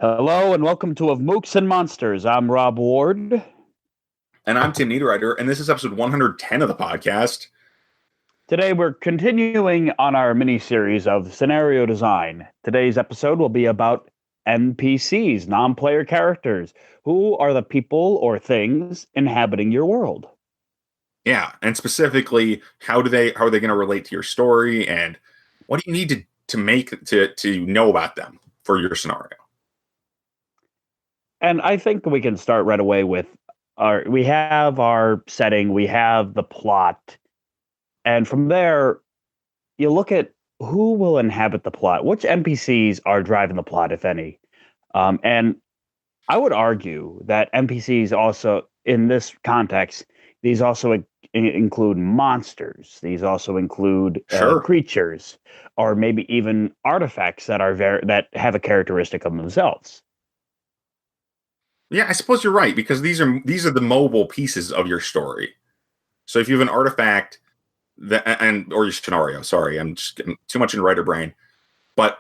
Hello and welcome to Mooks and Monsters. I'm Rob Ward. And I'm Tim Niederreiter, and this is episode 110 of the podcast. Today we're continuing on our mini-series of scenario design. Today's episode will be about NPCs, non-player characters. Who are the people or things inhabiting your world? Yeah, and specifically, how are they going to relate to your story, and what do you need to make to know about them for your scenario? And I think we can start right away with we have our setting, we have the plot, and from there you look at who will inhabit the plot, which NPCs are driving the plot, if any. And I would argue that NPCs also, in this context, these also include monsters. These also include creatures, or maybe even artifacts that are that have a characteristic of themselves. Yeah, I suppose you're right, because these are the mobile pieces of your story. So if you have an artifact or your scenario, sorry, I'm just getting too much in writer brain. But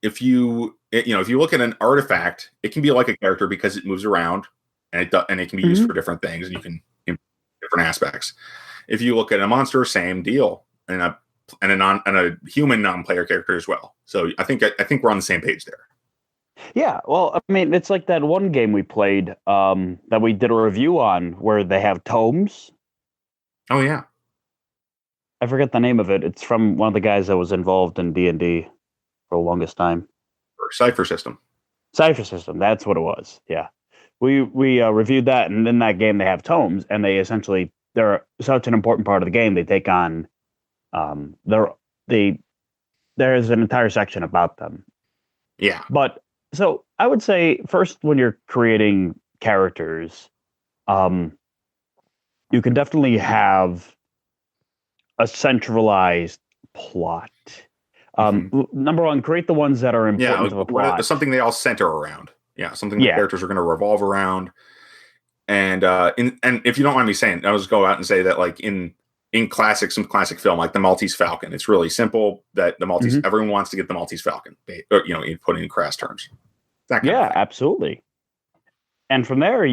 if you look at an artifact, it can be like a character because it moves around and it can be used for different things, and you can different aspects. If you look at a monster, same deal, and a human non-player character as well. So I think we're on the same page there. Yeah, well, I mean, it's like that one game we played that we did a review on where they have tomes. Oh yeah, I forget the name of it. It's from one of the guys that was involved in D&D for the longest time. Cipher System. Cipher System, that's what it was. Yeah, we reviewed that, and in that game they have tomes, and they're such an important part of the game. They take on there's an entire section about them. Yeah, but so I would say first, when you're creating characters, you can definitely have a centralized plot. Number one, create the ones that are important to the plot. Something they all center around. Yeah, something the characters are going to revolve around. And if you don't mind me saying, I'll just go out and say that, like in some classic film, like the Maltese Falcon, it's really simple that the Maltese everyone wants to get the Maltese Falcon. You put it in crass terms. Absolutely. And from there,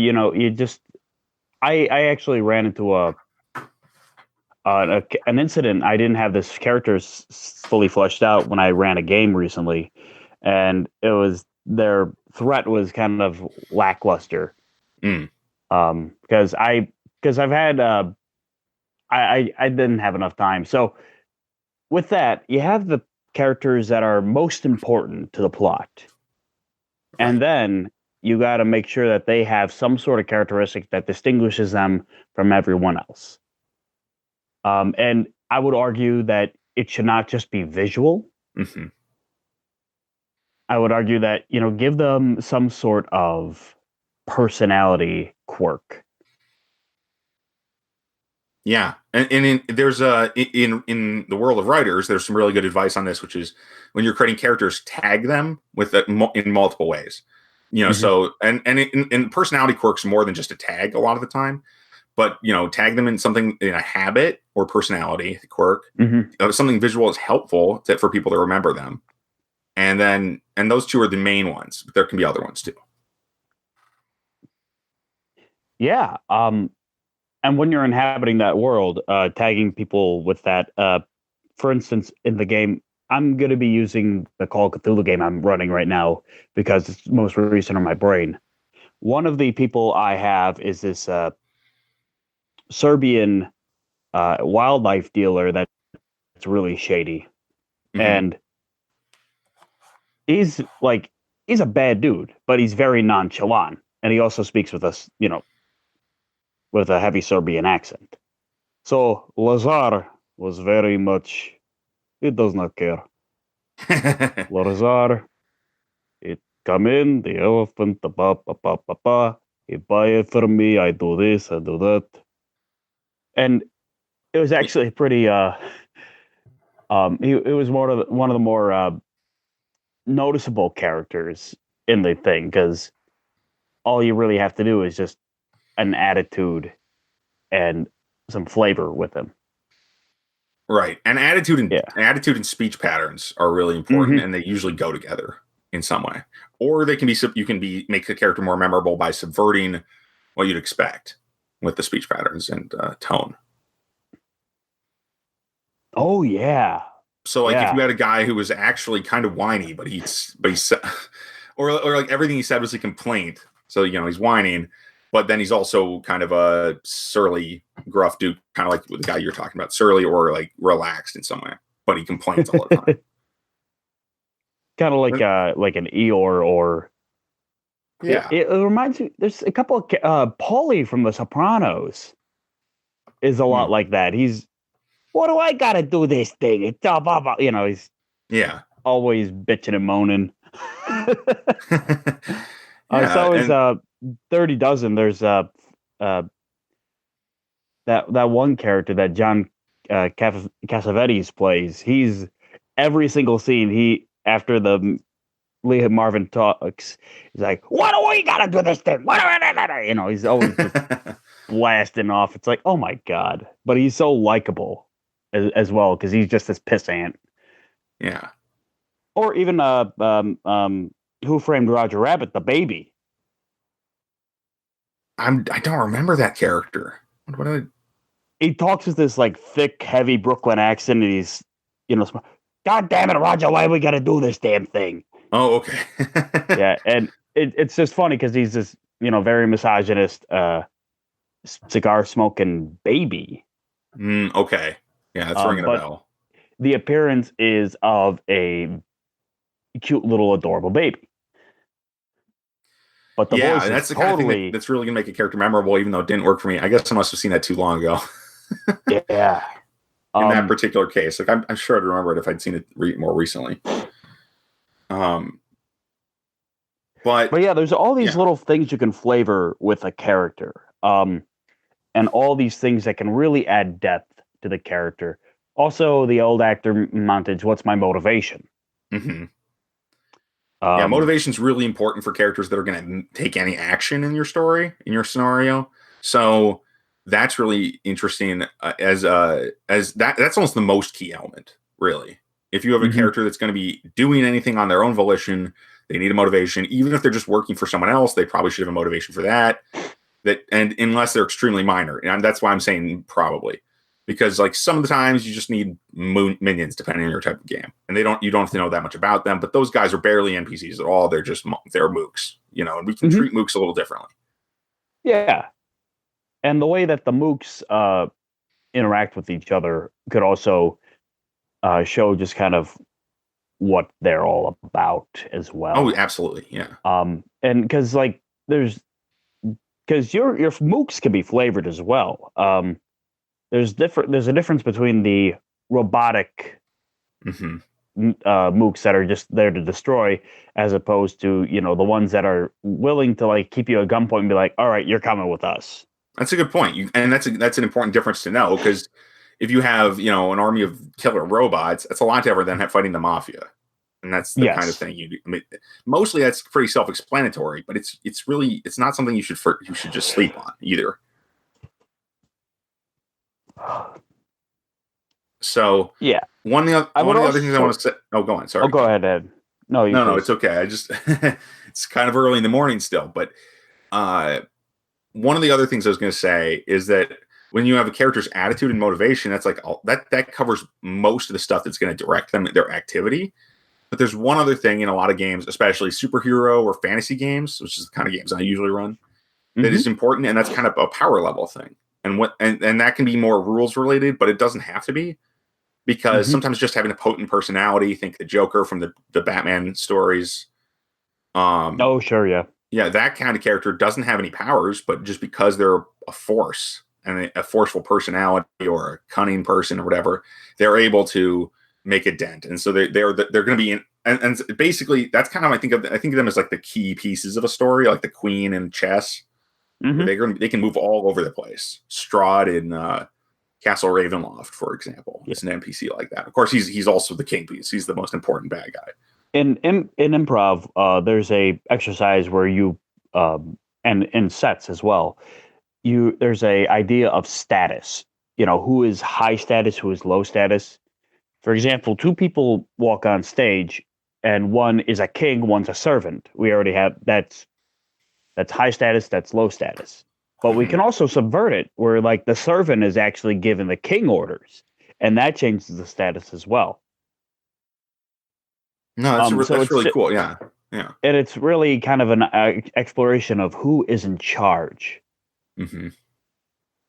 I actually ran into an incident. I didn't have this character fully fleshed out when I ran a game recently, and their threat was kind of lackluster. Because I've had I didn't have enough time. So with that, you have the characters that are most important to the plot, and then you got to make sure that they have some sort of characteristic that distinguishes them from everyone else. And I would argue that it should not just be visual. I would argue that, give them some sort of personality quirk. Yeah, and there's in the world of writers, there's some really good advice on this, which is when you're creating characters, tag them in multiple ways. So and personality quirks more than just a tag a lot of the time. But tag them in something, in a habit or personality quirk. Something visual is helpful for people to remember them, and those two are the main ones. But there can be other ones too. Yeah. And when you're inhabiting that world, tagging people with that. For instance, in the game, I'm going to be using the Call of Cthulhu game I'm running right now because it's most recent on my brain. One of the people I have is this Serbian wildlife dealer that's really shady, and he's a bad dude, but he's very nonchalant, and he also speaks with us, with a heavy Serbian accent. So Lazar was very much, he does not care. Lazar, it come in, the elephant, the ba, he buy it for me, I do this, I do that. And it was actually pretty, it was one of the more noticeable characters in the thing, because all you really have to do is just an attitude and some flavor with him. Right, and attitude and speech patterns are really important, and they usually go together in some way, or they can be you can be make a character more memorable by subverting what you'd expect with the speech patterns and tone. Oh yeah, So like if yeah. you had a guy who was actually kind of whiny, but he's or like everything he said was a complaint. So he's whining, but then he's also kind of a surly, gruff dude, kind of like the guy you're talking about, surly or like relaxed in some way, but he complains all the time. Kind of like an Eeyore or Yeah. It reminds me. There's a couple of Paulie from The Sopranos is a lot like that. He's, what do I gotta do this thing? It's blah, blah, blah. He's always bitching and moaning. So is 30 Dozen. There's that one character that John Cassavetes plays. He's every single scene. He after the Lee Marvin talks, he's like, "What do we gotta do this thing?" He's always just blasting off. It's like, oh my god! But he's so likable as well because he's just this pissant. Yeah. Or even Who Framed Roger Rabbit, the baby. I don't remember that character. He talks with this like thick, heavy Brooklyn accent, and he's, God damn it, Roger, why we gotta do this damn thing? Oh, okay. Yeah, and it's just funny because he's this, very misogynist, cigar smoking baby. Okay. Yeah, that's ringing a bell. The appearance is of a cute little adorable baby. But the voice that's is the kind of thing that's really gonna make a character memorable, even though it didn't work for me. I guess I must have seen that too long ago. Yeah. In that particular case, like I'm sure I'd remember it if I'd seen it more recently. But yeah, there's all these little things you can flavor with a character, and all these things that can really add depth to the character. Also, the old actor montage. What's my motivation? Mm-hmm. Motivation is really important for characters that are going to take any action in your story, in your scenario. So that's really interesting. As that's almost the most key element, really. If you have a character that's going to be doing anything on their own volition, they need a motivation. Even if they're just working for someone else, they probably should have a motivation for that. And unless they're extremely minor, and that's why I'm saying probably, because like some of the times you just need minions depending on your type of game, and you don't have to know that much about them. But those guys are barely NPCs at all. They're mooks, and we can treat mooks a little differently. Yeah, and the way that the mooks interact with each other could also show just kind of what they're all about as well. Oh, absolutely, yeah. And because your mooks can be flavored as well. There's a difference between the robotic mooks that are just there to destroy, as opposed to the ones that are willing to like keep you at gunpoint and be like, all right, you're coming with us. That's a good point. And that's an important difference to know, because if you have an army of killer robots, that's a lot tougher than fighting the mafia. And that's the kind of thing you do. I mean, mostly that's pretty self-explanatory, but it's not something you should just sleep on either. So yeah, one of the other things I want to say. Oh, go on. Sorry. Oh, go ahead, Ed. No, it's okay. I just it's kind of early in the morning still, but one of the other things I was going to say is that when you have a character's attitude and motivation, that's like that covers most of the stuff that's going to direct them, their activity. But there's one other thing in a lot of games, especially superhero or fantasy games, which is the kind of games I usually run, that is important, and that's kind of a power level thing. And that can be more rules related, but it doesn't have to be, because sometimes just having a potent personality, think the Joker from the Batman stories. Oh, sure, yeah. Yeah, that kind of character doesn't have any powers, but just because they're a force and a forceful personality or a cunning person or whatever, they're able to make a dent. And so they're going to be in, and basically that's kind of I think of them as like the key pieces of a story, like the queen in chess. They can move all over the place. Strahd in Castle Ravenloft, for example, is an NPC like that. Of course, he's also the king piece. He's the most important bad guy. In improv, there's a exercise where you and in sets as well. There's a idea of status. Who is high status, who is low status. For example, two people walk on stage, and one is a king, one's a servant. We already have that's high status, that's low status. But we can also subvert it where like the servant is actually giving the king orders, and that changes the status as well. No, that's really cool. Yeah. Yeah. And it's really kind of an exploration of who is in charge. Mm-hmm.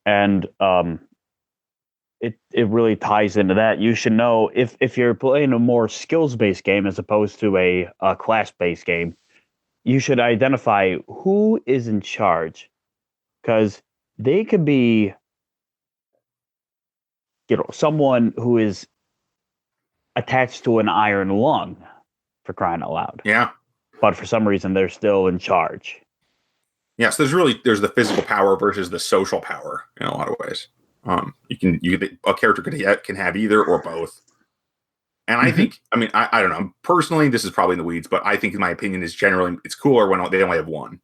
And it really ties into that. You should know if you're playing a more skills based game as opposed to a class based game, you should identify who is in charge, because they could be, someone who is attached to an iron lung, for crying out loud. Yeah. But for some reason, they're still in charge. Yeah, so there's the physical power versus the social power in a lot of ways. A character can have either or both. And I think, I don't know, personally, this is probably in the weeds, but I think, in my opinion, is generally it's cooler when they only have one.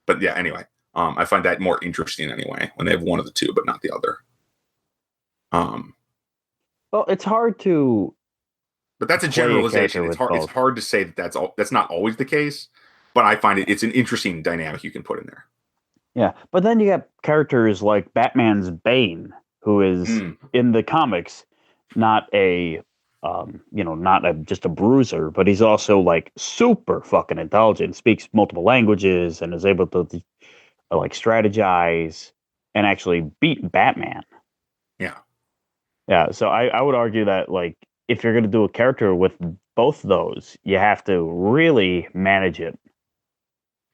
But yeah, anyway, I find that more interesting anyway when they have one of the two, but not the other. Well, it's hard to. But that's a generalization. It's hard to say that's not always the case. But I find it's an interesting dynamic you can put in there. Yeah, but then you got characters like Batman's Bane, who is in the comics not a, just a bruiser, but he's also like super fucking intelligent, speaks multiple languages, and is able to like strategize and actually beat Batman. Yeah, yeah. So I would argue that like if you're going to do a character with both those, you have to really manage it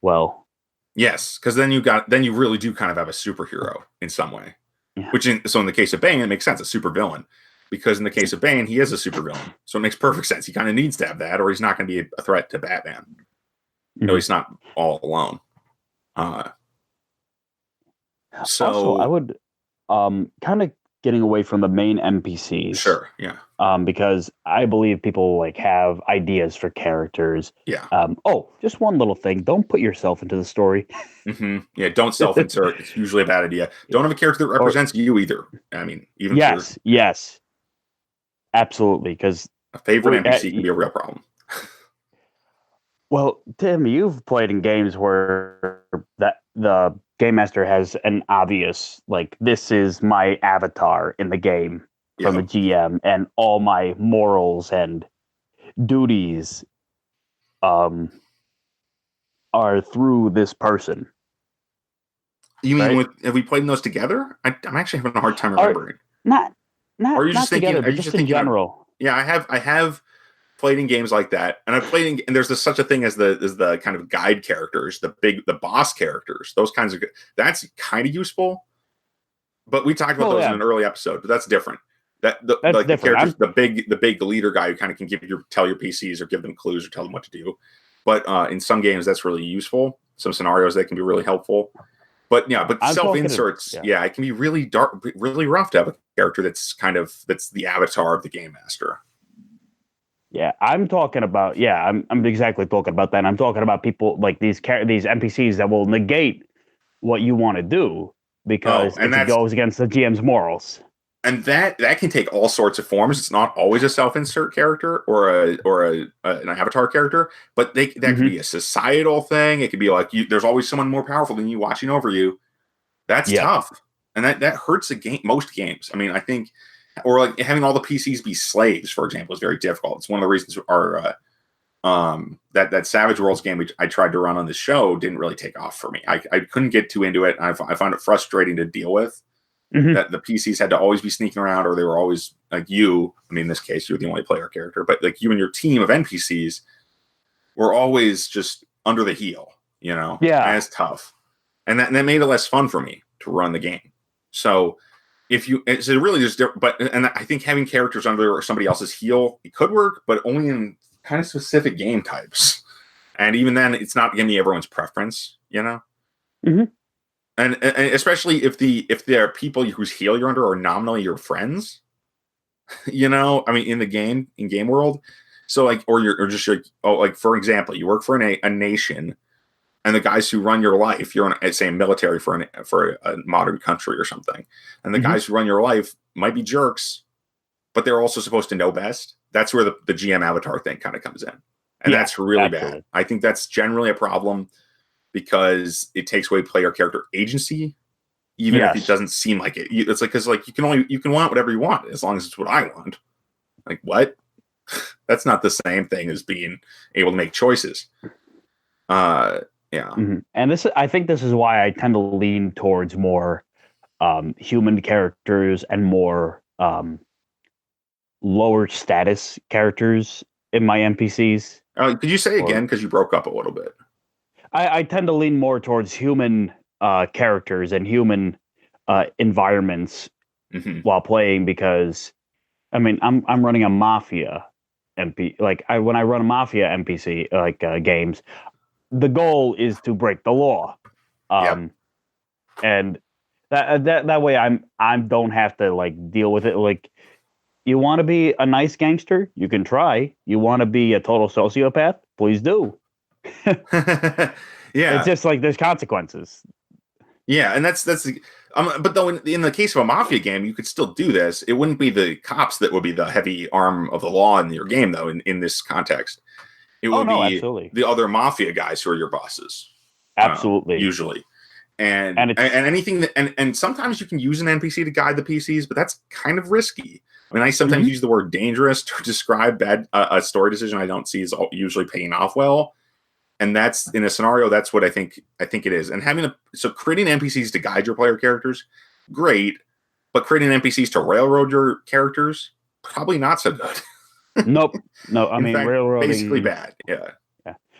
well. Yes, because then you really do kind of have a superhero in some way. Yeah. So in the case of Bane, it makes sense, a supervillain. Because in the case of Bane, he is a supervillain. So it makes perfect sense. He kind of needs to have that, or he's not going to be a threat to Batman. No, he's not all alone. Also, I would kind of getting away from the main NPCs. Sure, yeah. Because I believe people like have ideas for characters. Yeah. Just one little thing. Don't put yourself into the story. Mm-hmm. Yeah, don't self-insert. It's usually a bad idea. Don't have a character that represents you either. I mean, even yes. Absolutely, because a favorite NPC can be a real problem. Well, Tim, you've played in games where the game master has an obvious, like, this is my avatar in the game from the GM, and all my morals and duties are through this person. You mean have we played those together? I'm actually having a hard time remembering. Not or are you not just thinking, together, but just in general. Yeah, I have played in games like that, and I've played in, and there's such a thing as the kind of guide characters, the boss characters, those kinds of, that's kind of useful. But we talked about those in an early episode, but that's different. That's like different. The characters, the big leader guy who kind of can tell your PCs or give them clues or tell them what to do. But in some games, that's really useful. Some scenarios that can be really helpful. But self-inserts, it can be really dark, really rough to have a character that's the avatar of the game master. Yeah, I'm talking about. Yeah, I'm exactly talking about that. I'm talking about people like these NPCs that will negate what you want to do because it goes against the GM's morals. And that can take all sorts of forms. It's not always a self-insert character or an avatar character, but that could be a societal thing. It could be like there's always someone more powerful than you watching over you. That's tough, and that hurts most games. I mean, I think, or like having all the PCs be slaves, for example, is very difficult. It's one of the reasons that Savage Worlds game which I tried to run on the show didn't really take off for me. I couldn't get too into it. I found it frustrating to deal with. That the PCs had to always be sneaking around, or they were always like you. I mean, in this case, you're the only player character, but like you and your team of NPCs were always just under the heel, Yeah. And it's tough. And that made it less fun for me to run the game. So it's really just different, and I think having characters under somebody else's heel, it could work, but only in kind of specific game types. And even then, it's not going to be everyone's preference, Mm-hmm. And especially if there are people whose heel you're under are nominally your friends, I mean, in game world. So like, or just like, for example, you work for a nation, and the guys who run your life, you're in, say, military for a modern country or something, and the guys who run your life might be jerks, but they're also supposed to know best. That's where the GM avatar thing kind of comes in, And that's really absolutely. bad. I think that's generally a problem because it takes away player character agency, even if it doesn't seem like it. It's like, because like you can want whatever you want as long as it's what I want. Like, what? That's not the same thing as being able to make choices. Yeah. Mm-hmm. And I think this is why I tend to lean towards more human characters and more lower status characters in my NPCs. Could you say again, because you broke up a little bit? I tend to lean more towards human characters and human environments while playing, because I mean I'm running a mafia like when I run a mafia NPC games, the goal is to break the law, and that way I don't have to like deal with it. Like, you want to be a nice gangster, you can try. You want to be a total sociopath, please do. Yeah, it's just like there's consequences. Yeah, and that's but though in the case of a mafia game, you could still do this. It wouldn't be the cops that would be the heavy arm of the law in your game, though. In this context, it would be absolutely the other mafia guys who are your bosses. Absolutely, usually, and anything that and sometimes you can use an NPC to guide the PCs, but that's kind of risky. I mean, I sometimes use the word dangerous to describe a story decision I don't see is usually paying off well. And that's in a scenario. That's what I think it is. And creating NPCs to guide your player characters, great. But creating NPCs to railroad your characters, probably not so good. Nope. No, I mean, railroading, basically bad. Yeah.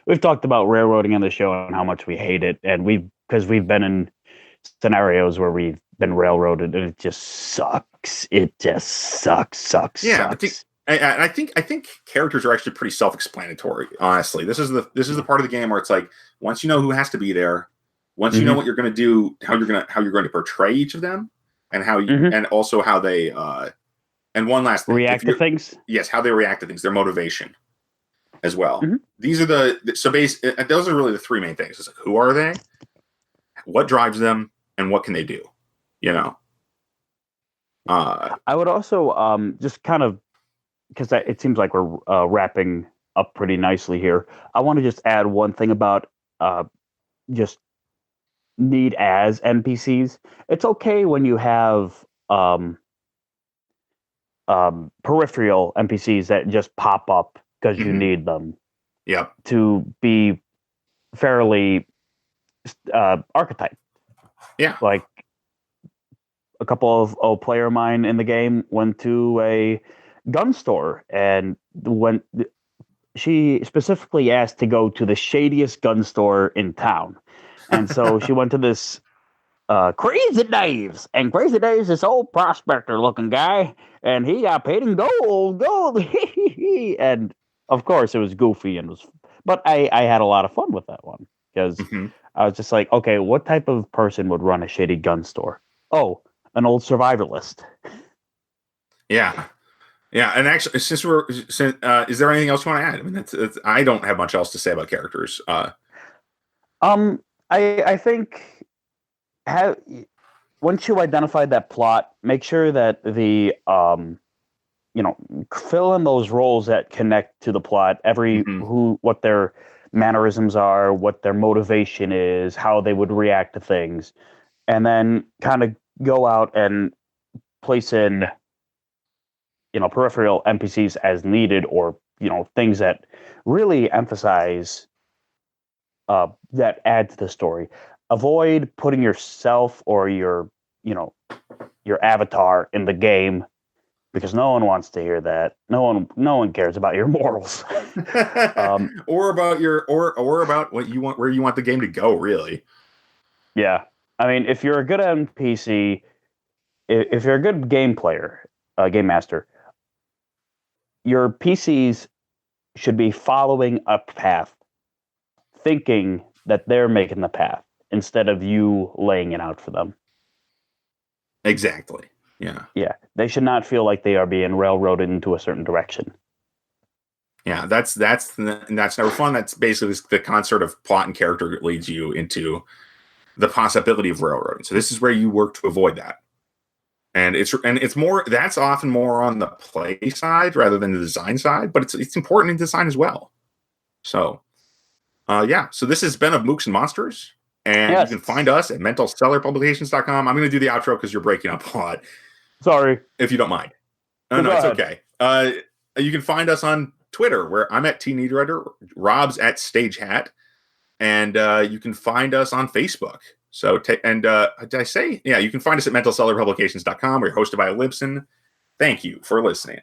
We've talked about railroading on the show and how much we hate it, and because we've been in scenarios where we've been railroaded, and it just sucks. It just sucks. Yeah, sucks. I think characters are actually pretty self-explanatory. Honestly, this is the part of the game where it's like, once you know who has to be there, once you know what you're going to do, how you're going to portray each of them, and how you and also how they and one last thing, react to things. Yes, how they react to things, their motivation as well. These are those are really the three main things. It's like, who are they, what drives them, and what can they do? You know. I would also just kind of, because it seems like we're wrapping up pretty nicely here. I want to just add one thing about just need as NPCs. It's okay when you have peripheral NPCs that just pop up because you need them. Yep. To be fairly archetype. Yeah. Like, a couple of player of mine in the game went to a gun store, and when she specifically asked to go to the shadiest gun store in town, and so she went to this Crazy Dave's, and Crazy Dave's this old prospector looking guy, and he got paid in gold, and of course it was goofy but I had a lot of fun with that one, because I was just like, okay, what type of person would run a shady gun store? Oh, an old survivalist. Yeah. Yeah, and actually, is there anything else you want to add? I mean, I don't have much else to say about characters. I think once you identify that plot, make sure that the fill in those roles that connect to the plot. What their mannerisms are, what their motivation is, how they would react to things, and then kind of go out and place in peripheral NPCs as needed, or things that really emphasize that add to the story. Avoid putting yourself or your avatar in the game, because no one wants to hear that. No one cares about your morals. Or about what you want, where you want the game to go, really. Yeah. I mean, if you're a good NPC, if you're a good game player, game master, your PCs should be following a path, thinking that they're making the path instead of you laying it out for them. Exactly. Yeah. Yeah. They should not feel like they are being railroaded into a certain direction. Yeah, that's never fun. That's basically the concert of plot and character leads you into the possibility of railroading. So this is where you work to avoid that. And it's more, that's often more on the play side rather than the design side, but it's important in design as well. So, yeah. So this has been of Mooks and Monsters. And you can find us at mentalstellarpublications.com. I'm going to do the outro because you're breaking up a lot. Sorry. If you don't mind. No, it's okay. You can find us on Twitter, where I'm at TNeedWriter, Rob's at StageHat, and you can find us on Facebook. So, did I say? Yeah, you can find us at mentalstellarpublications.com. We're hosted by Libsyn. Thank you for listening.